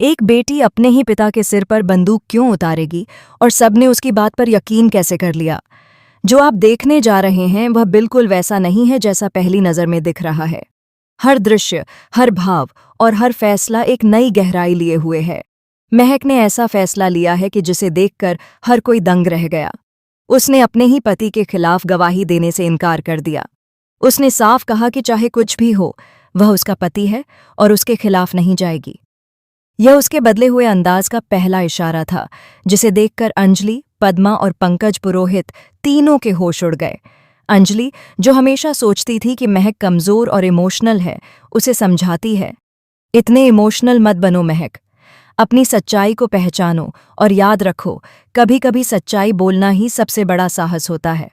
एक बेटी अपने ही पिता के सिर पर बंदूक क्यों उतारेगी और सबने उसकी बात पर यकीन कैसे कर लिया। जो आप देखने जा रहे हैं वह बिल्कुल वैसा नहीं है जैसा पहली नज़र में दिख रहा है। हर दृश्य, हर भाव और हर फैसला एक नई गहराई लिए हुए है। महक ने ऐसा फैसला लिया है कि जिसे देखकर हर कोई दंग रह गया। उसने अपने ही पति के खिलाफ गवाही देने से इनकार कर दिया। उसने साफ कहा कि चाहे कुछ भी हो, वह उसका पति है और उसके खिलाफ नहीं जाएगी। यह उसके बदले हुए अंदाज का पहला इशारा था, जिसे देखकर अंजलि, पद्मा और पंकज पुरोहित तीनों के होश उड़ गए। अंजलि, जो हमेशा सोचती थी कि महक कमजोर और इमोशनल है, उसे समझाती है, इतने इमोशनल मत बनो महक। अपनी सच्चाई को पहचानो और याद रखो, कभी कभी सच्चाई बोलना ही सबसे बड़ा साहस होता है।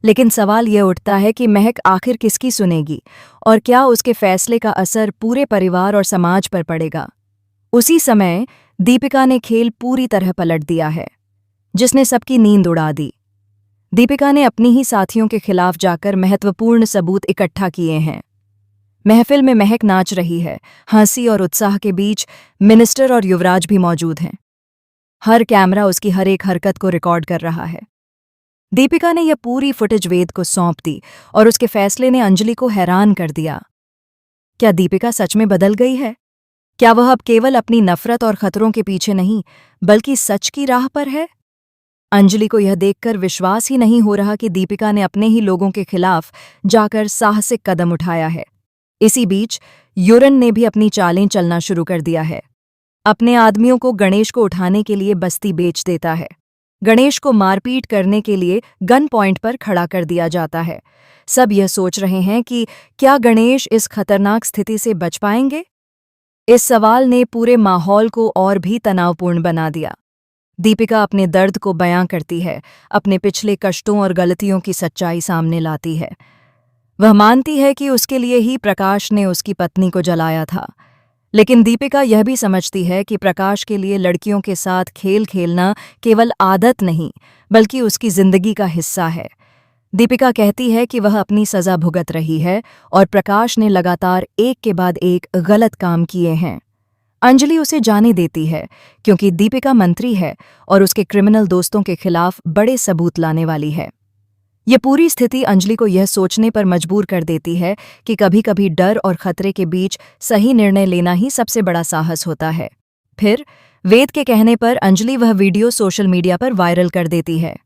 लेकिन सवाल यह उठता है कि महक आखिर किसकी सुनेगी और क्या उसके फैसले का असर पूरे परिवार और समाज पर पड़ेगा। उसी समय दीपिका ने खेल पूरी तरह पलट दिया है, जिसने सबकी नींद उड़ा दी। दीपिका ने अपनी ही साथियों के खिलाफ जाकर महत्वपूर्ण सबूत इकट्ठा किए हैं। महफिल में महक नाच रही है, हंसी और उत्साह के बीच मिनिस्टर और युवराज भी मौजूद हैं। हर कैमरा उसकी हर एक हरकत को रिकॉर्ड कर रहा है। दीपिका ने यह पूरी फुटेज वेद को सौंप दी और उसके फैसले ने अंजलि को हैरान कर दिया। क्या दीपिका सच में बदल गई है? क्या वह अब केवल अपनी नफरत और खतरों के पीछे नहीं, बल्कि सच की राह पर है? अंजलि को यह देखकर विश्वास ही नहीं हो रहा कि दीपिका ने अपने ही लोगों के खिलाफ जाकर साहसिक कदम उठाया है। इसी बीच युरन ने भी अपनी चालें चलना शुरू कर दिया है। अपने आदमियों को गणेश को उठाने के लिए बस्ती बेच देता है। गणेश को मारपीट करने के लिए गन पॉइंट पर खड़ा कर दिया जाता है। सब यह सोच रहे हैं कि क्या गणेश इस खतरनाक स्थिति से बच पाएंगे? इस सवाल ने पूरे माहौल को और भी तनावपूर्ण बना दिया। दीपिका अपने दर्द को बयां करती है, अपने पिछले कष्टों और गलतियों की सच्चाई सामने लाती है। वह मानती है कि उसके लिए ही प्रकाश ने उसकी पत्नी को जलाया था, लेकिन दीपिका यह भी समझती है कि प्रकाश के लिए लड़कियों के साथ खेल खेलना केवल आदत नहीं, बल्कि उसकी जिंदगी का हिस्सा है। दीपिका कहती है कि वह अपनी सजा भुगत रही है और प्रकाश ने लगातार एक के बाद एक गलत काम किए हैं। अंजलि उसे जाने देती है क्योंकि दीपिका मंत्री है और उसके क्रिमिनल दोस्तों के खिलाफ बड़े सबूत लाने वाली है। ये पूरी स्थिति अंजलि को यह सोचने पर मजबूर कर देती है कि कभी-कभी डर और खतरे के बीच सही निर्णय लेना ही सबसे बड़ा साहस होता है। फिर वेद के कहने पर अंजलि वह वीडियो सोशल मीडिया पर वायरल कर देती है।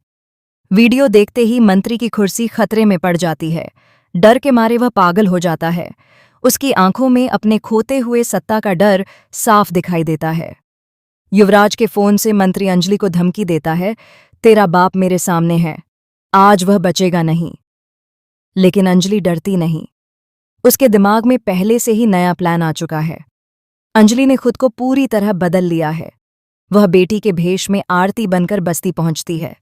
वीडियो देखते ही मंत्री की कुर्सी खतरे में पड़ जाती है। डर के मारे वह पागल हो जाता है। उसकी आंखों में अपने खोते हुए सत्ता का डर साफ दिखाई देता है। युवराज के फोन से मंत्री अंजलि को धमकी देता है, तेरा बाप मेरे सामने है, आज वह बचेगा नहीं। लेकिन अंजलि डरती नहीं। उसके दिमाग में पहले से ही नया प्लान आ चुका है। अंजलि ने खुद को पूरी तरह बदल लिया है। वह बेटी के भेष में आरती बनकर बस्ती पहुंचती है।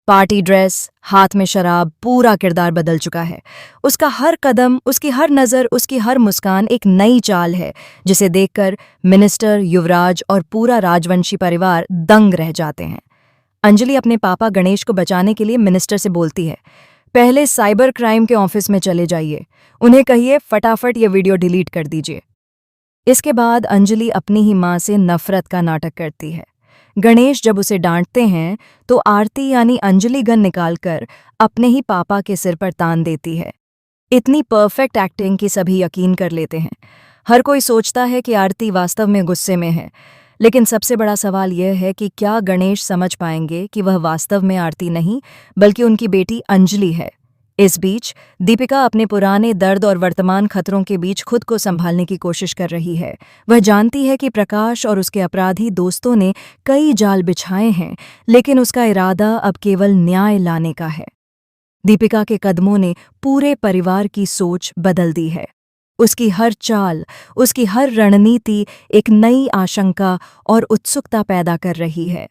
पार्टी ड्रेस, हाथ में शराब, पूरा किरदार बदल चुका है। उसका हर कदम, उसकी हर नज़र, उसकी हर मुस्कान एक नई चाल है, जिसे देखकर मिनिस्टर, युवराज और पूरा राजवंशी परिवार दंग रह जाते हैं। अंजलि अपने पापा गणेश को बचाने के लिए मिनिस्टर से बोलती है, पहले साइबर क्राइम के ऑफिस में चले जाइए, उन्हें कहिए फटाफट ये वीडियो डिलीट कर दीजिए। इसके बाद अंजलि अपनी ही माँ से नफरत का नाटक करती है। गणेश जब उसे डांटते हैं तो आरती यानी अंजलि गन निकालकर अपने ही पापा के सिर पर तान देती है। इतनी परफेक्ट एक्टिंग की सभी यकीन कर लेते हैं। हर कोई सोचता है कि आरती वास्तव में गुस्से में है, लेकिन सबसे बड़ा सवाल यह है कि क्या गणेश समझ पाएंगे कि वह वास्तव में आरती नहीं, बल्कि उनकी बेटी अंजलि है। इस बीच दीपिका अपने पुराने दर्द और वर्तमान खतरों के बीच खुद को संभालने की कोशिश कर रही है। वह जानती है कि प्रकाश और उसके अपराधी दोस्तों ने कई जाल बिछाए हैं, लेकिन उसका इरादा अब केवल न्याय लाने का है। दीपिका के कदमों ने पूरे परिवार की सोच बदल दी है। उसकी हर चाल, उसकी हर रणनीति एक नई आशंका और उत्सुकता पैदा कर रही है।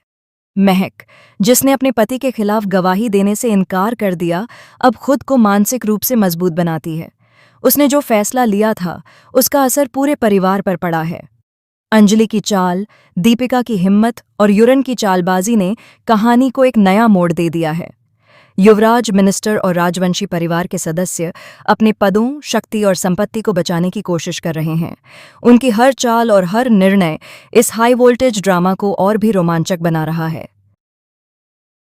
महक, जिसने अपने पति के खिलाफ गवाही देने से इनकार कर दिया, अब खुद को मानसिक रूप से मजबूत बनाती है। उसने जो फैसला लिया था, उसका असर पूरे परिवार पर पड़ा है। अंजलि की चाल, दीपिका की हिम्मत और युरन की चालबाजी ने कहानी को एक नया मोड़ दे दिया है। युवराज, मिनिस्टर और राजवंशी परिवार के सदस्य अपने पदों, शक्ति और संपत्ति को बचाने की कोशिश कर रहे हैं। उनकी हर चाल और हर निर्णय इस हाई वोल्टेज ड्रामा को और भी रोमांचक बना रहा है।